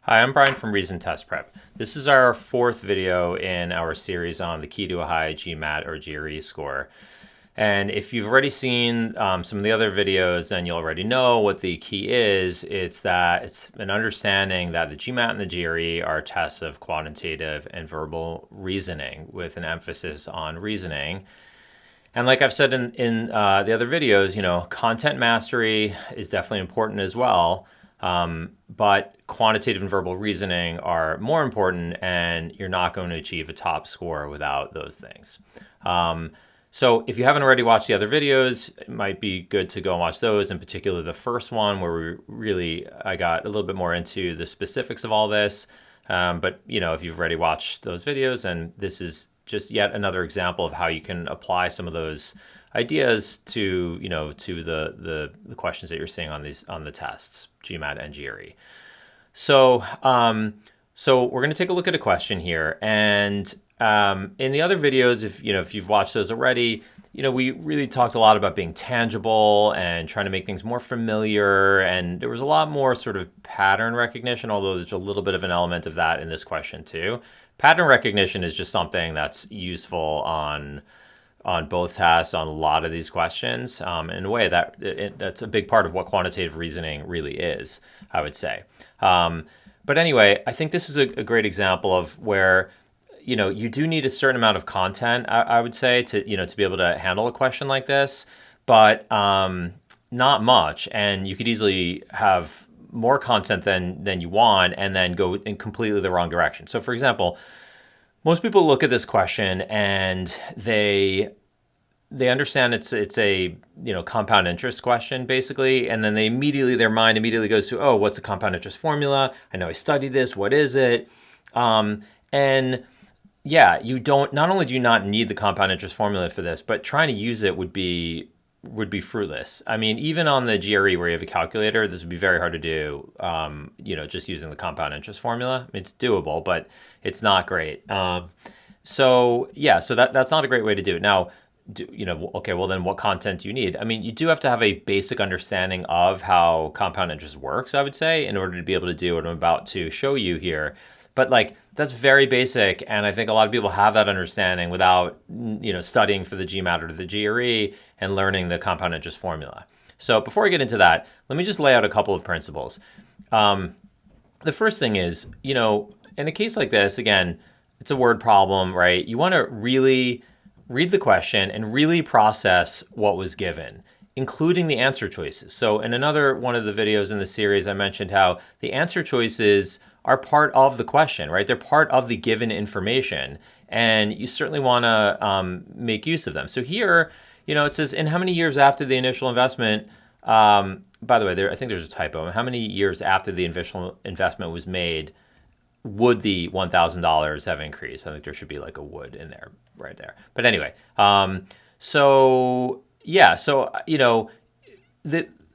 Hi, I'm Brian from Reason Test Prep. This is our fourth video in our series on the key to a high GMAT or GRE score. And if you've already seen some of the other videos, then you'll already know what the key is. It's an understanding that the GMAT and the GRE are tests of quantitative and verbal reasoning with an emphasis on reasoning. And like I've said in the other videos, content mastery is definitely important as well. But quantitative and verbal reasoning are more important, and you're not going to achieve a top score without those things. So if you haven't already watched the other videos, it might be good to go and watch those, in particular the first one where I got a little bit more into the specifics of all this. But if you've already watched those videos, and this is just yet another example of how you can apply some of those ideas to the questions that you're seeing on the tests, GMAT and GRE. So we're going to take a look at a question here, and in the other videos, if you've watched those already, we really talked a lot about being tangible and trying to make things more familiar, and there was a lot more sort of pattern recognition, although there's a little bit of an element of that in this question too. Pattern recognition is just something that's useful on both tests, on a lot of these questions, in a way that's a big part of what quantitative reasoning really is, I would say. But anyway, I think this is a great example of where you do need a certain amount of content, I would say, to be able to handle a question like this, but not much. And you could easily have more content than you want and then go in completely the wrong direction. So for example, most people look at this question and they understand it's a compound interest question basically, and then their mind immediately goes to, oh, what's a compound interest formula? I know I studied this. What is it? And yeah, not only do you not need the compound interest formula for this, but trying to use it would be fruitless. I mean, even on the GRE where you have a calculator, this would be very hard to do, just using the compound interest formula. It's doable, but it's not great. So that's not a great way to do it. Now, okay, well then what content do you need? I mean, you do have to have a basic understanding of how compound interest works, I would say, in order to be able to do what I'm about to show you here. But that's very basic, and I think a lot of people have that understanding without studying for the GMAT or the GRE and learning the compound interest formula. So before I get into that, let me just lay out a couple of principles. The first thing is, in a case like this, again, it's a word problem, right? You want to really read the question and really process what was given, including the answer choices. So in another one of the videos in the series, I mentioned how the answer choices are part of the question, right? They're part of the given information, and you certainly want to make use of them. So here, it says, in how many years after the initial investment, by the way, I think there's a typo. How many years after the initial investment was made would the $1,000 have increased? I think there should be like a would in there, right there. But anyway,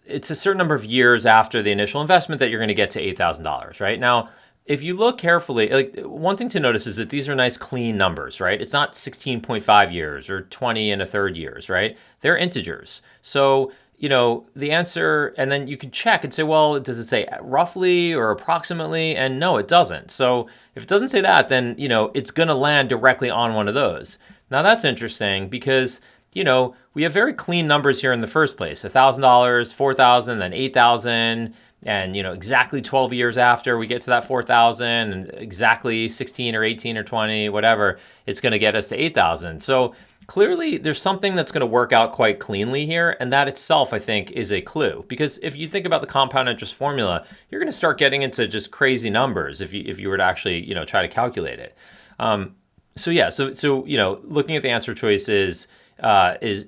it's a certain number of years after the initial investment that you're going to get to $8,000, right? Now, if you look carefully, one thing to notice is that these are nice clean numbers, right? It's not 16.5 years or 20 and a third years, right? They're integers. So, the answer, and then you can check and say, well, does it say roughly or approximately? And no, it doesn't. So if it doesn't say that, then, it's going to land directly on one of those. Now that's interesting because, we have very clean numbers here in the first place, $1,000, $4,000, then $8,000. And, exactly 12 years after we get to that 4,000 and exactly 16 or 18 or 20, whatever, it's going to get us to 8,000. So clearly there's something that's going to work out quite cleanly here. And that itself, I think, is a clue. Because if you think about the compound interest formula, you're going to start getting into just crazy numbers if you were to actually, try to calculate it. So looking at the answer choices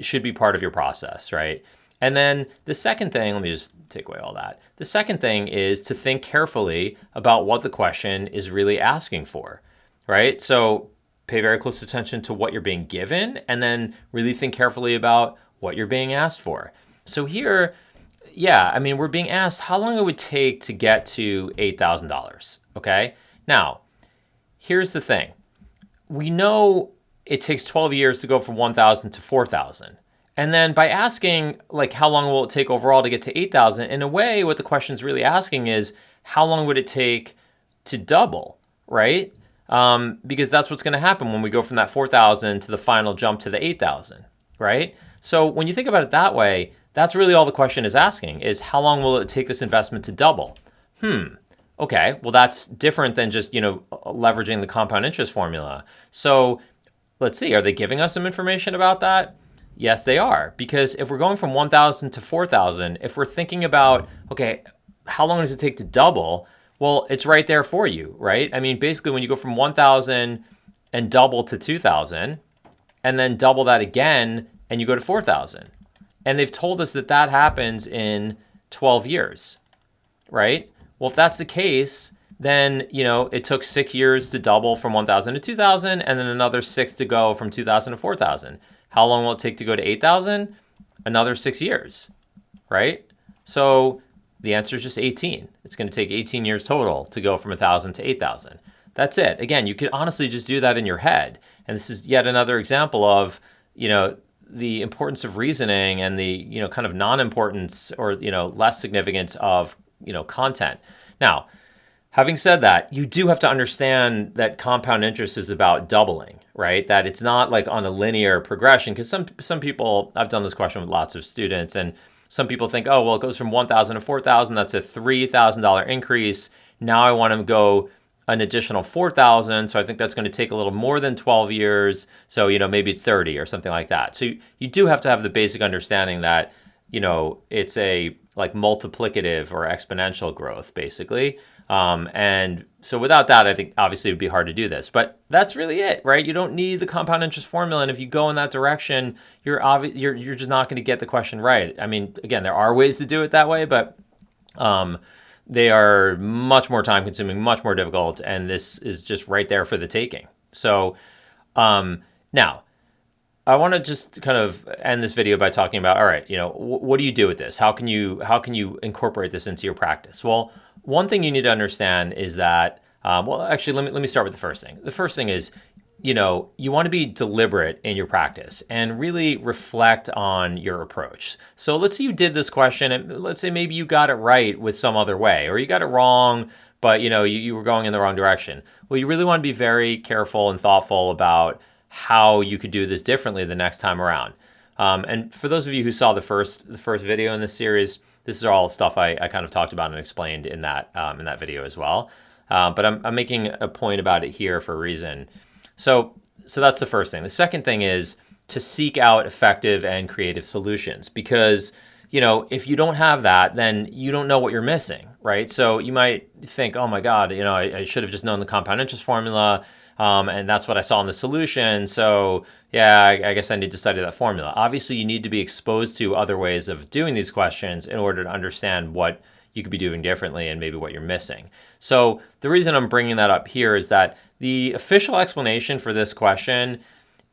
should be part of your process, right? And then the second thing, let me just take away all that. The second thing is to think carefully about what the question is really asking for, right? So pay very close attention to what you're being given and then really think carefully about what you're being asked for. So here, we're being asked how long it would take to get to $8,000, okay? Now, here's the thing. We know it takes 12 years to go from 1,000 to 4,000. And then by asking, how long will it take overall to get to 8,000, in a way, what the question's really asking is, how long would it take to double, right? Because that's what's going to happen when we go from that 4,000 to the final jump to the 8,000, right? So when you think about it that way, that's really all the question is asking is how long will it take this investment to double? Okay, well, that's different than just, leveraging the compound interest formula. So let's see, are they giving us some information about that? Yes, they are. Because if we're going from 1,000 to 4,000, if we're thinking about, okay, how long does it take to double? Well, it's right there for you, right? I mean, basically, when you go from 1,000 and double to 2,000, and then double that again, and you go to 4,000. And they've told us that that happens in 12 years, right? Well, if that's the case, then, it took 6 years to double from 1,000 to 2,000, and then another 6 to go from 2,000 to 4,000. How long will it take to go to 8,000? Another 6 years, right? So the answer is just 18. It's going to take 18 years total to go from 1,000 to 8,000. That's it. Again, you could honestly just do that in your head. And this is yet another example of, the importance of reasoning and the, kind of non-importance or, less significance of, content. Now, having said that, you do have to understand that compound interest is about doubling, right? That it's not like on a linear progression, because some people, I've done this question with lots of students, and some people think, oh, well, it goes from 1,000 to 4,000. That's a $3,000 increase. Now I want to go an additional 4,000. So I think that's going to take a little more than 12 years. So, maybe it's 30 or something like that. So you do have to have the basic understanding that, it's a like multiplicative or exponential growth, basically. And so without that, I think obviously it would be hard to do this, but that's really it, right? You don't need the compound interest formula. And if you go in that direction, you're just not going to get the question right. I mean, again, there are ways to do it that way, but, they are much more time consuming, much more difficult. And this is just right there for the taking. So, now I want to just kind of end this video by talking about, all right, what do you do with this? How can you incorporate this into your practice? Well, one thing you need to understand is that, actually, let me start with the first thing. The first thing is, you want to be deliberate in your practice and really reflect on your approach. So let's say you did this question, and let's say maybe you got it right with some other way, or you got it wrong, but you were going in the wrong direction. Well, you really want to be very careful and thoughtful about how you could do this differently the next time around. And for those of you who saw the first video in this series, this is all stuff I kind of talked about and explained in that video as well. But I'm making a point about it here for a reason. So that's the first thing. The second thing is to seek out effective and creative solutions, because, if you don't have that, then you don't know what you're missing, right? So you might think, oh my God, I should have just known the compound interest formula. And that's what I saw in the solution. So yeah, I guess I need to study that formula. Obviously, you need to be exposed to other ways of doing these questions in order to understand what you could be doing differently and maybe what you're missing. So the reason I'm bringing that up here is that the official explanation for this question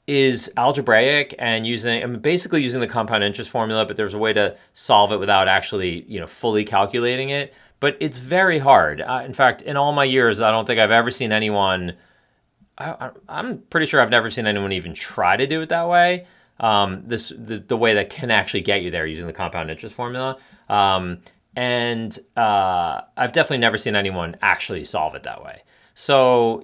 is algebraic and basically using the compound interest formula, but there's a way to solve it without actually, fully calculating it. But it's very hard. In fact, in all my years, I don't think I've ever seen anyone. I'm pretty sure I've never seen anyone even try to do it that way. The way that can actually get you there using the compound interest formula. And I've definitely never seen anyone actually solve it that way. So,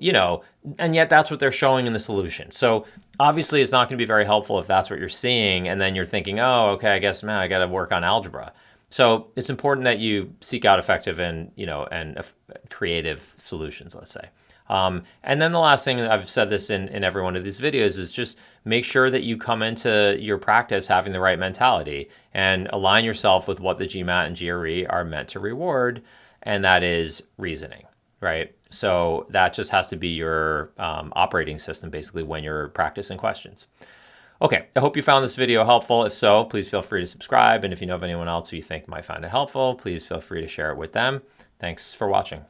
and yet that's what they're showing in the solution. So obviously it's not going to be very helpful if that's what you're seeing. And then you're thinking, oh, okay, I guess, man, I got to work on algebra. So it's important that you seek out effective and creative solutions, let's say. And then the last thing, I've said this in every one of these videos, is just make sure that you come into your practice having the right mentality and align yourself with what the GMAT and GRE are meant to reward, and that is reasoning, right? So that just has to be your operating system, basically, when you're practicing questions. Okay, I hope you found this video helpful. If so, please feel free to subscribe. And if you know of anyone else who you think might find it helpful, please feel free to share it with them. Thanks for watching.